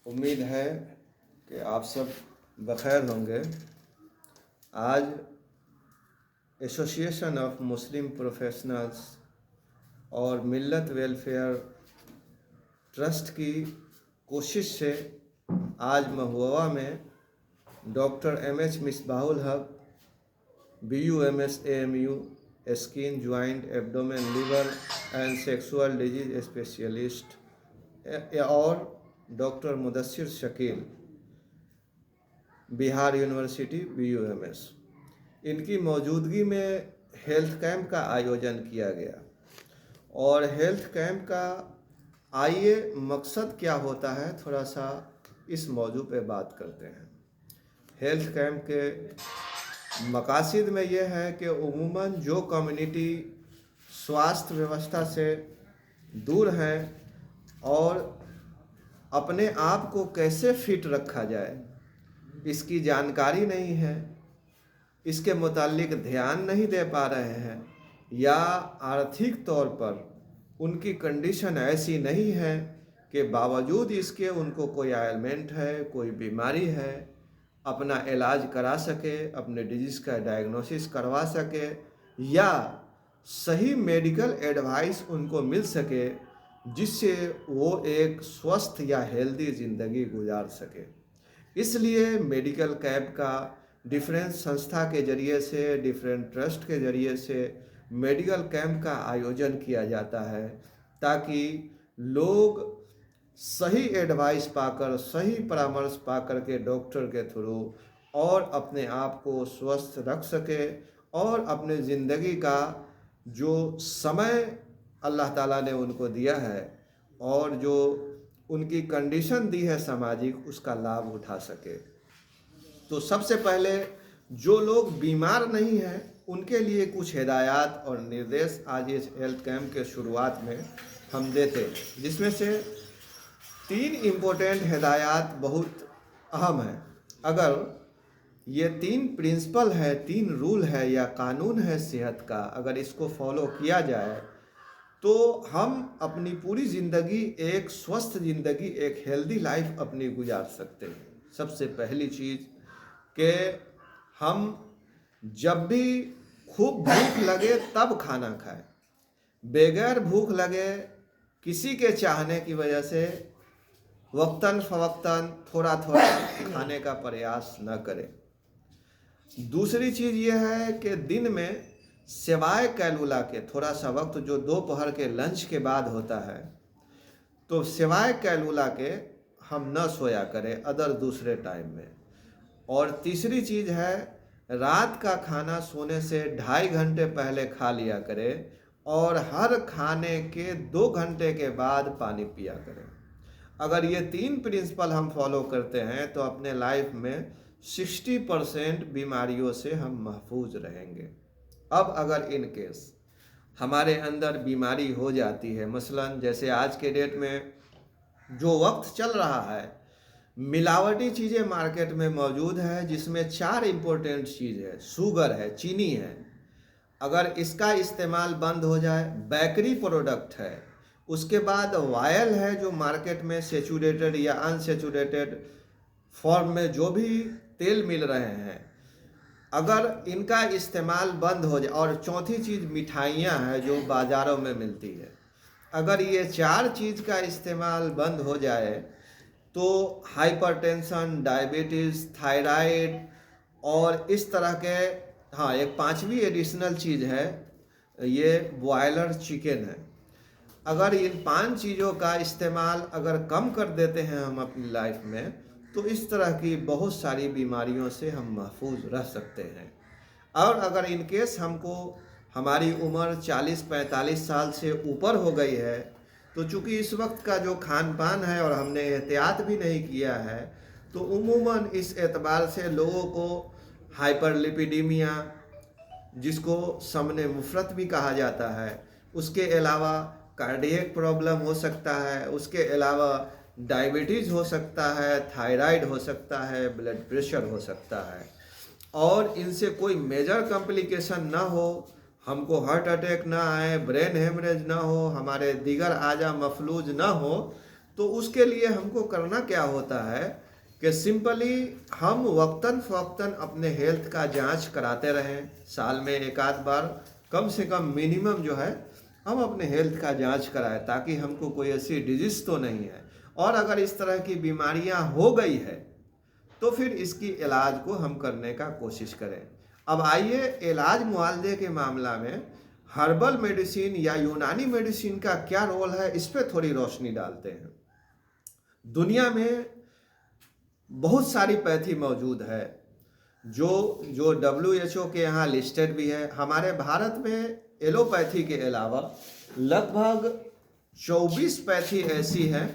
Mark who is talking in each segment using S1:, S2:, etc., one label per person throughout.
S1: उम्मीद है कि आप सब बखैर होंगे। आज एसोसिएशन ऑफ मुस्लिम प्रोफेशनल्स और मिल्लत वेलफेयर ट्रस्ट की कोशिश से आज महुआ में doctor M H. Misbahul Haq BUMS AMU skin joint abdomen liver and sexual disease specialist और doctor Mudassir Shakeel Bihar University BUMS, इनकी मौजूदगी में हेल्थ कैंप का आयोजन किया गया। और हेल्थ कैंप का आइए मकसद क्या होता है, थोड़ा सा इस मौजू पे बात करते हैं। हेल्थ कैंप के मकासद में यह है कि उमूमन जो कम्युनिटी स्वास्थ्य व्यवस्था से दूर है और अपने आप को कैसे फिट रखा जाए इसकी जानकारी नहीं है, इसके मुतालिक ध्यान नहीं दे पा रहे हैं, या आर्थिक तौर पर उनकी कंडीशन ऐसी नहीं है कि बावजूद इसके उनको कोई एलिमेंट है, कोई बीमारी है, अपना इलाज करा सके, अपने डिजीज़ का डायग्नोसिस करवा सके या सही मेडिकल एडवाइस उनको मिल सके जिससे वो एक स्वस्थ या हेल्दी ज़िंदगी गुजार सके। इसलिए मेडिकल कैंप का डिफरेंट संस्था के ज़रिए से, डिफरेंट ट्रस्ट के ज़रिए से मेडिकल कैंप का आयोजन किया जाता है ताकि लोग सही एडवाइस पाकर, सही परामर्श पाकर के डॉक्टर के थ्रू और अपने आप को स्वस्थ रख सके और अपने ज़िंदगी का जो समय अल्लाह ताला ने उनको दिया है और जो उनकी कंडीशन दी है सामाजिक, उसका लाभ उठा सके। तो सबसे पहले जो लोग बीमार नहीं हैं उनके लिए कुछ हिदायत और निर्देश आज इस हेल्थ कैंप के शुरुआत में हम देते हैं, जिसमें से 3 इम्पोर्टेंट हिदायत बहुत अहम है। अगर ये 3 प्रिंसिपल है, 3 रूल है या कानून है सेहत का, अगर इसको फॉलो किया जाए तो हम अपनी पूरी ज़िंदगी एक स्वस्थ ज़िंदगी, एक हेल्दी लाइफ अपनी गुजार सकते हैं। सबसे पहली चीज़ कि हम जब भी खूब भूख लगे तब खाना खाएं, बगैर भूख लगे किसी के चाहने की वजह से वक्तन फ़वक्तन थोड़ा थोड़ा खाने का प्रयास न करें। दूसरी चीज़ यह है कि दिन में सिवाय कैलुला के थोड़ा सा वक्त जो दोपहर के लंच के बाद होता है, तो सिवाय कैलुला के हम न सोया करें अदर दूसरे टाइम में। और तीसरी चीज़ है रात का खाना सोने से 2.5 घंटे पहले खा लिया करें और हर खाने के 2 घंटे के बाद पानी पिया करें। अगर ये 3 प्रिंसिपल हम फॉलो करते हैं तो अपने लाइफ में 60% बीमारियों से हम महफूज रहेंगे। अब अगर इन केस हमारे अंदर बीमारी हो जाती है, मसलन जैसे आज के डेट में जो वक्त चल रहा है, मिलावटी चीज़ें मार्केट में मौजूद है जिसमें 4 इम्पोर्टेंट चीज़ है, शुगर है, चीनी है। अगर इसका इस्तेमाल बंद हो जाए, बेकरी प्रोडक्ट है, उसके बाद ऑयल है जो मार्केट में सेचुरेटेड या अनसेचुरेटेड फॉर्म में जो भी तेल मिल रहे हैं, अगर इनका इस्तेमाल बंद हो जाए, और चौथी चीज़ मिठाइयाँ हैं जो बाज़ारों में मिलती है, अगर ये 4 चीज़ का इस्तेमाल बंद हो जाए तो हाइपरटेंशन, डायबिटीज़, थायराइड और इस तरह के, हाँ एक 5वीं एडिशनल चीज़ है, ये बॉयलर चिकन है। अगर इन 5 चीज़ों का इस्तेमाल अगर कम कर देते हैं हम अपनी लाइफ में, तो इस तरह की बहुत सारी बीमारियों से हम महफूज रह सकते हैं। और अगर इन केस हमको हमारी उम्र 40-45 साल से ऊपर हो गई है, तो चूँकि इस वक्त का जो खान पान है और हमने एहतियात भी नहीं किया है, तो उमूमन इस एतबार से लोगों को हाइपरलिपिडीमिया, जिसको समने मुफरत भी कहा जाता है, उसके अलावा कार्डियक प्रॉब्लम हो सकता है, उसके अलावा डायबिटीज़ हो सकता है, थायराइड हो सकता है, ब्लड प्रेशर हो सकता है। और इनसे कोई मेजर कॉम्प्लिकेशन ना हो, हमको हार्ट अटैक ना आए, ब्रेन हेमरेज ना हो, हमारे दीगर आजा मफलूज ना हो, तो उसके लिए हमको करना क्या होता है कि सिंपली हम वक्तन फ़वक्तन अपने हेल्थ का जांच कराते रहें। साल में एक आध बार कम से कम मिनिमम जो है हम अपने हेल्थ का जांच कराएं, ताकि हमको कोई ऐसी डिजीज़ तो नहीं है, और अगर इस तरह की बीमारियां हो गई है तो फिर इसकी इलाज को हम करने का कोशिश करें। अब आइए इलाज मुआवजे के मामला में हर्बल मेडिसिन या यूनानी मेडिसिन का क्या रोल है, इस पर थोड़ी रोशनी डालते हैं। दुनिया में बहुत सारी पैथी मौजूद है जो WHO के यहाँ लिस्टेड भी है। हमारे भारत में एलोपैथी के अलावा लगभग 24 पैथी ऐसी हैं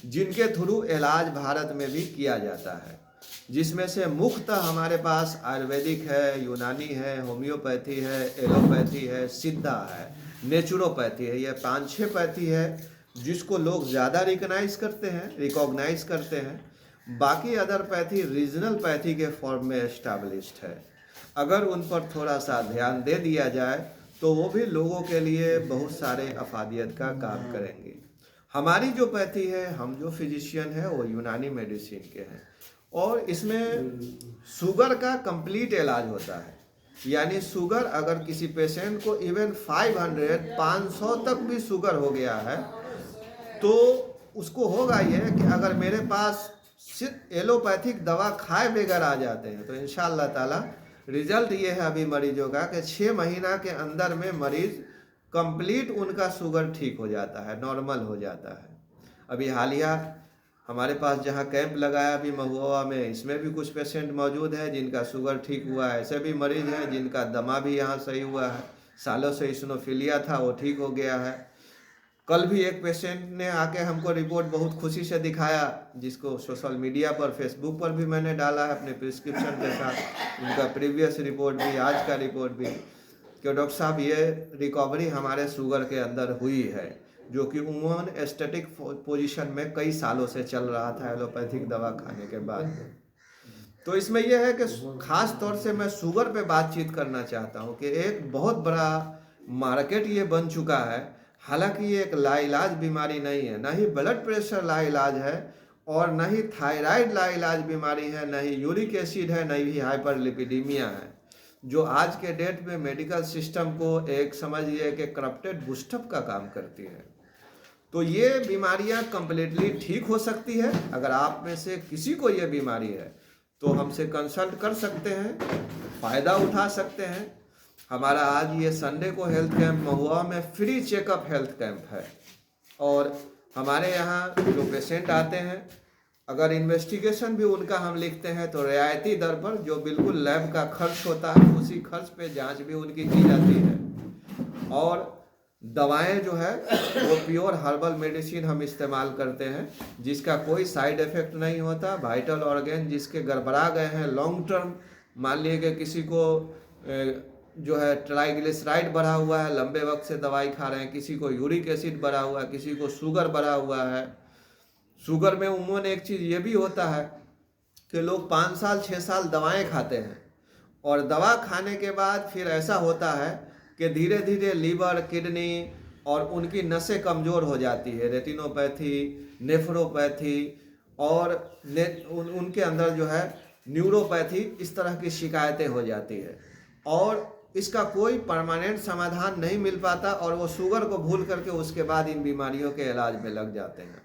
S1: जिनके थ्रू इलाज भारत में भी किया जाता है, जिसमें से मुख्यतः हमारे पास आयुर्वेदिक है, यूनानी है, होम्योपैथी है, एलोपैथी है, सिद्धा है, नेचुरोपैथी है। ये 5-6 पैथी है जिसको लोग ज़्यादा रिकॉग्नाइज करते हैं। बाकी अदर पैथी रीजनल पैथी के फॉर्म में एस्टैब्लिश्ड है। अगर उन पर थोड़ा सा ध्यान दे दिया जाए तो वो भी लोगों के लिए बहुत सारे अफादियत का काम करेंगे। हमारी जो पैथी है, हम जो फिजिशियन है वो यूनानी मेडिसिन के हैं, और इसमें शुगर का कंप्लीट इलाज होता है। यानी शुगर अगर किसी पेशेंट को इवन 500 तक भी शुगर हो गया है तो उसको होगा ये कि अगर मेरे पास सिर्फ एलोपैथिक दवा खाए बगैर आ जाते हैं तो इंशाअल्लाह ताला रिजल्ट ये है अभी मरीजों का कि 6 महीना के अंदर में मरीज कंप्लीट उनका शुगर ठीक हो जाता है, नॉर्मल हो जाता है। अभी हालिया हमारे पास जहाँ कैंप लगाया अभी महुआ में, इसमें भी कुछ पेशेंट मौजूद हैं जिनका शुगर ठीक हुआ है। ऐसे भी मरीज हैं जिनका दमा भी यहाँ सही हुआ है, सालों से इस्नोफिलिया था वो ठीक हो गया है। कल भी एक पेशेंट ने आके हमको रिपोर्ट बहुत खुशी से दिखाया, जिसको सोशल मीडिया पर फेसबुक पर भी मैंने डाला है अपने प्रिस्क्रिप्शन के साथ, उनका प्रीवियस रिपोर्ट भी, आज का रिपोर्ट भी, कि डॉक्टर साहब ये रिकवरी हमारे शुगर के अंदर हुई है, जो कि उमूमन एस्थेटिक पोजीशन में कई सालों से चल रहा था एलोपैथिक दवा खाने के बाद। तो इसमें यह है कि खास तौर से मैं शुगर पे बातचीत करना चाहता हूँ कि एक बहुत बड़ा मार्केट ये बन चुका है। हालांकि ये एक लाइलाज बीमारी नहीं है, ना ही ब्लड प्रेशर लाइलाज है, और न ही थायराइड लाइलाज बीमारी है, न ही यूरिक एसिड है, न ही हाइपरलिपिडीमिया है, जो आज के डेट में मेडिकल सिस्टम को एक समझिए कि करप्टेड बूस्टअप का काम करती है। तो ये बीमारियां कंप्लीटली ठीक हो सकती है। अगर आप में से किसी को ये बीमारी है तो हमसे कंसल्ट कर सकते हैं, फ़ायदा उठा सकते हैं। हमारा आज ये संडे को हेल्थ कैंप महुआ में फ्री चेकअप हेल्थ कैंप है, और हमारे यहाँ जो पेशेंट आते हैं अगर इन्वेस्टिगेशन भी उनका हम लिखते हैं तो रियायती दर पर, जो बिल्कुल लैब का खर्च होता है उसी खर्च पे जांच भी उनकी की जाती है। और दवाएं जो है वो प्योर हर्बल मेडिसिन हम इस्तेमाल करते हैं, जिसका कोई साइड इफ़ेक्ट नहीं होता। वाइटल ऑर्गन जिसके गड़बड़ा गए हैं लॉन्ग टर्म, मान लिए कि किसी को जो है ट्राइग्लिसराइड बढ़ा हुआ है, लंबे वक्त से दवाई खा रहे हैं, किसी को यूरिक एसिड बढ़ा हुआ है, किसी को शुगर बढ़ा हुआ है। शुगर में उमूमन एक चीज़ ये भी होता है कि लोग 5 साल 6 साल दवाएं खाते हैं, और दवा खाने के बाद फिर ऐसा होता है कि धीरे धीरे लीवर, किडनी और उनकी नसें कमज़ोर हो जाती है, रेटिनोपैथी, नेफ्रोपैथी, और उनके अंदर जो है न्यूरोपैथी, इस तरह की शिकायतें हो जाती है, और इसका कोई परमानेंट समाधान नहीं मिल पाता, और वो शुगर को भूल करके उसके बाद इन बीमारियों के इलाज में लग जाते हैं।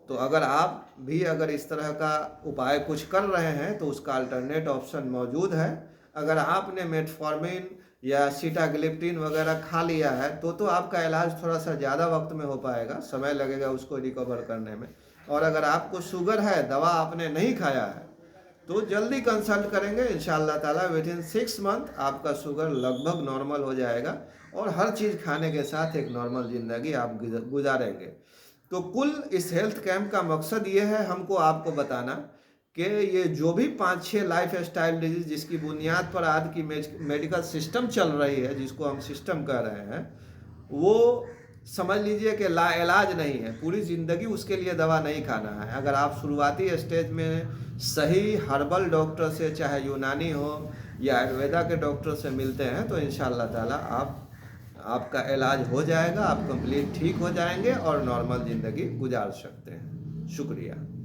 S1: तो अगर आप भी अगर इस तरह का उपाय कुछ कर रहे हैं तो उसका अल्टरनेट ऑप्शन मौजूद है। अगर आपने मेटफॉर्मिन या सीटाग्लिप्टिन वगैरह खा लिया है तो आपका इलाज थोड़ा सा ज़्यादा वक्त में हो पाएगा, समय लगेगा उसको रिकवर करने में। और अगर आपको शुगर है, दवा आपने नहीं खाया है, तो जल्दी कंसल्ट करेंगे, इंशाअल्लाह ताला विदिन 6 मंथ आपका शुगर लगभग नॉर्मल हो जाएगा, और हर चीज़ खाने के साथ एक नॉर्मल ज़िंदगी आप गुजारेंगे। तो कुल इस हेल्थ कैंप का मकसद ये है हमको आपको बताना कि ये जो भी 5-6 लाइफ स्टाइल डिजीज जिसकी बुनियाद पर आज की मेडिकल सिस्टम चल रही है, जिसको हम सिस्टम कह रहे हैं, वो समझ लीजिए कि लाइलाज नहीं है। पूरी ज़िंदगी उसके लिए दवा नहीं खाना है। अगर आप शुरुआती स्टेज में सही हर्बल डॉक्टर से, चाहे यूनानी हो या आयुर्वेदा के डॉक्टर से मिलते हैं, तो इंशाअल्लाह ताला आप आपका इलाज हो जाएगा, आप कंप्लीट ठीक हो जाएंगे और नॉर्मल ज़िंदगी गुजार सकते हैं। शुक्रिया।